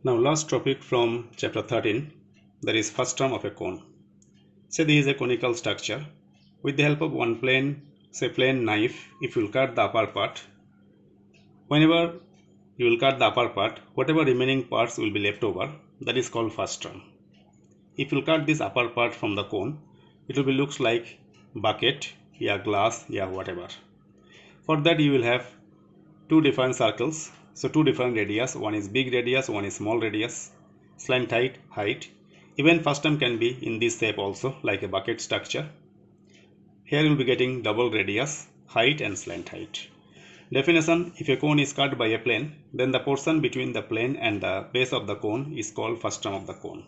Now last topic from chapter 13, that is first term of a cone. Say this is a conical structure. With the help of one plain knife, if you will cut the upper part, whenever you will cut the upper part, whatever remaining parts will be left over, that is called first term. If you will cut this upper part from the cone, it will be looks like bucket, glass, whatever. For that you will have two different circles. So two different radius, one is big radius, one is small radius, slant height. Even first term can be in this shape also, like a bucket structure. Here you will be getting double radius, height and slant height. Definition: if a cone is cut by a plane, then the portion between the plane and the base of the cone is called first term of the cone.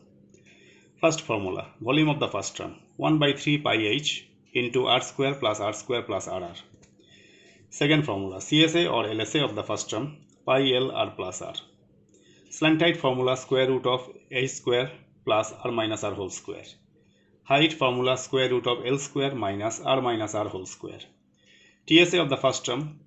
First formula: volume of the first term 1 by 3 pi h into r square plus rr. Second formula: CSA or LSA of the first term pi l r plus r. Slant height formula: square root of h square plus r minus r whole square. Height formula: square root of l square minus r whole square. TSA of the first term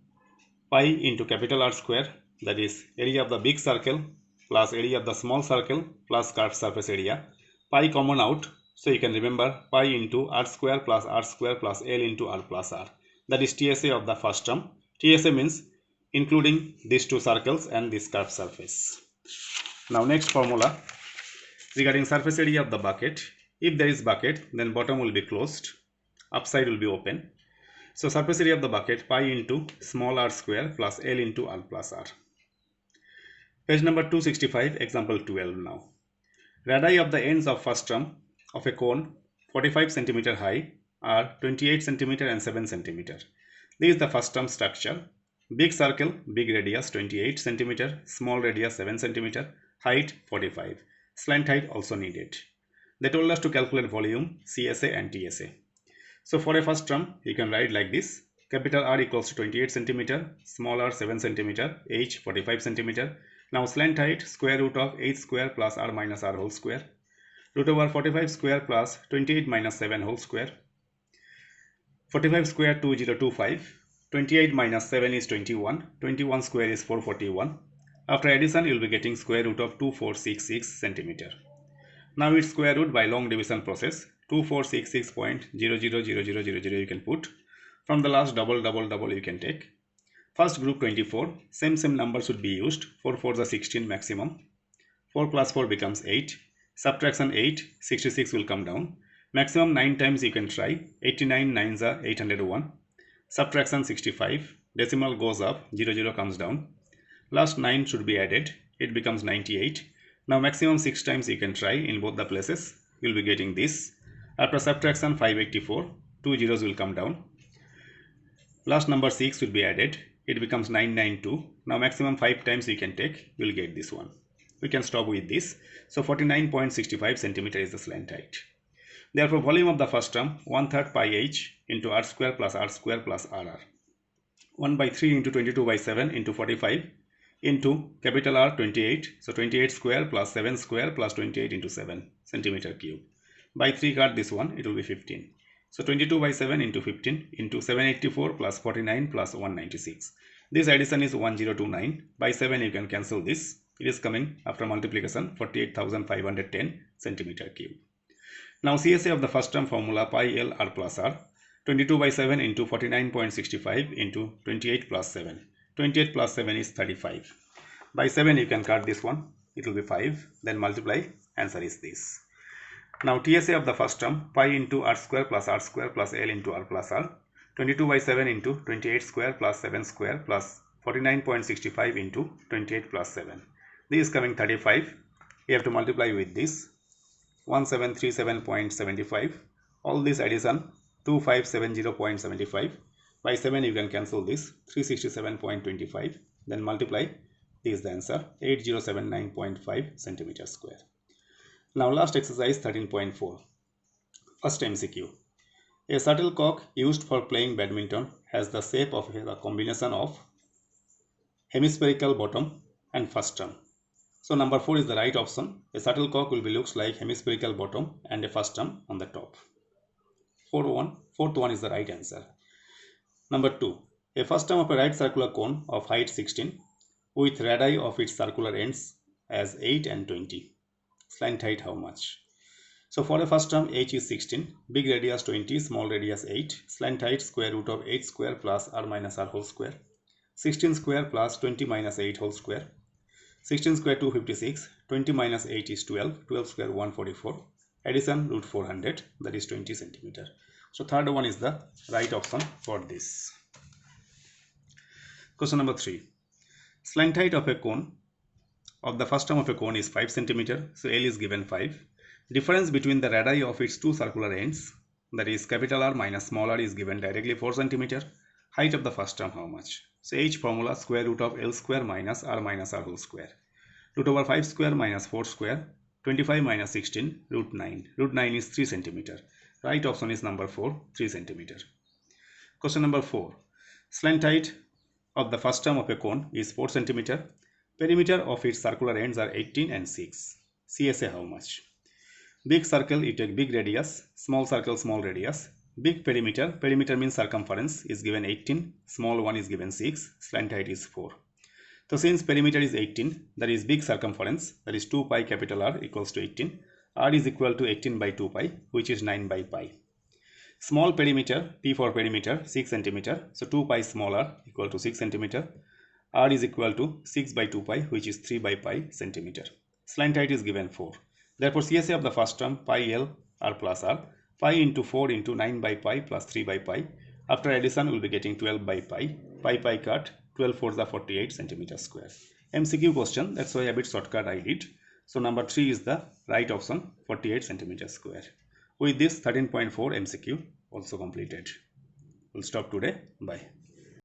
pi into capital R square, that is area of the big circle plus area of the small circle plus curved surface area. Pi common out, so you can remember pi into r square plus l into r plus r. That is TSA of the first term. TSA means including these two circles and this curved surface. Now next formula regarding surface area of the bucket. If there is bucket, then bottom will be closed, upside will be open. So surface area of the bucket pi into small r square plus l into r plus r. Page number 265, example 12 now. Radii of the ends of first term of a cone 45 cm high are 28 cm and 7 cm. This is the first term structure. Big circle, big radius 28 cm, small radius 7 cm, height 45. Slant height also needed. They told us to calculate volume, CSA and TSA. So for a first term, you can write like this. Capital R equals to 28 cm, small r 7 cm, h 45 cm. Now slant height square root of h square plus r minus r whole square. Root over 45 square plus 28 minus 7 whole square. 45 square 2025. 28 minus 7 is 21. 21 square is 441. After addition, you will be getting square root of 2466 cm. Now its square root by long division process. 2466.000000 you can put. From the last double you can take. First group 24, same number should be used. 4 4s are 16 maximum. 4 plus 4 becomes 8. Subtraction 8, 66 will come down. Maximum 9 times you can try. 89 9s are 801. Subtraction 65, decimal goes up, 00 comes down. Last 9 should be added, it becomes 98. Now maximum 6 times you can try in both the places. You will be getting this. After subtraction 584, 2 zeros will come down. Last number 6 will be added, it becomes 992. Now maximum 5 times you can take, you will get this one. We can stop with this. So 49.65 cm is the slant height. Therefore volume of the first term 1/3 pi h into r square plus rr. 1 by 3 into 22 by 7 into 45 into capital R 28. So 28 square plus 7 square plus 28 into 7 centimeter cube. By 3 cut this one, it will be 15. So 22 by 7 into 15 into 784 plus 49 plus 196. This addition is 1029. By 7 you can cancel this. It is coming after multiplication 48,510 centimeter cube. Now CSA of the first term formula pi l r plus r. 22 by 7 into 49.65 into 28 plus 7. 28 plus 7 is 35. By 7 you can cut this one. It will be 5. Then multiply. Answer is this. Now TSA of the first term pi into r square plus l into r plus r. 22 by 7 into 28 square plus 7 square plus 49.65 into 28 plus 7. This is coming 35. We have to multiply with this. 1737.75. All this addition 2570.75. By 7 you can cancel this. 367.25. Then multiply. This is the answer. 8079.5 centimeter square. Now last exercise 13.4. First MCQ. A shuttlecock used for playing badminton has the shape of a combination of hemispherical bottom and first term. So number 4 is the right option. A shuttlecock will be looks like hemispherical bottom and a first term on the top. Fourth one is the right answer. Number 2. A first term of a right circular cone of height 16 with radii of its circular ends as 8 and 20. Slant height how much? So for the first term, h is 16, big radius 20, small radius 8, slant height square root of 8 square plus r minus r whole square, 16 square plus 20 minus 8 whole square, 16 square 256, 20 minus 8 is 12, 12 square 144, addition root 400, that is 20 centimeter. So third one is the right option for this. Question number 3. Slant height of a cone of the first term of a cone is 5 centimeter. So L is given 5. Difference between the radii of its two circular ends, that is capital R minus small r, is given directly 4 centimeter. Height of the first term how much? So H formula square root of L square minus r whole square. Root over 5 square minus 4 square, 25 minus 16, root 9. Root 9 is 3 centimeter. Right option is number 4, 3 centimeter. Question number 4. Slant height of the first term of a cone is 4 centimeter. Perimeter of its circular ends are 18 and 6. CSA how much? Big circle, you take big radius, small circle, small radius. Big perimeter, perimeter means circumference, is given 18, small one is given 6, slant height is 4. So since perimeter is 18, that is big circumference, that is 2 pi capital R equals to 18. R is equal to 18 by 2 pi, which is 9 by pi. Small perimeter, P for perimeter, 6 centimeter. So 2 pi small r equal to 6 centimeter. R is equal to 6 by 2 pi, which is 3 by pi centimeter. Slant height is given 4. Therefore, CSA of the first term, pi L r plus r, pi into 4 into 9 by pi plus 3 by pi. After addition, we will be getting 12 by pi. Pi cut, 12 4 is 48 centimeter square. MCQ question, that's why a bit shortcut I did. So number 3 is the right option, 48 centimeter square. With this 13.4 MCQ also completed. We'll stop today. Bye.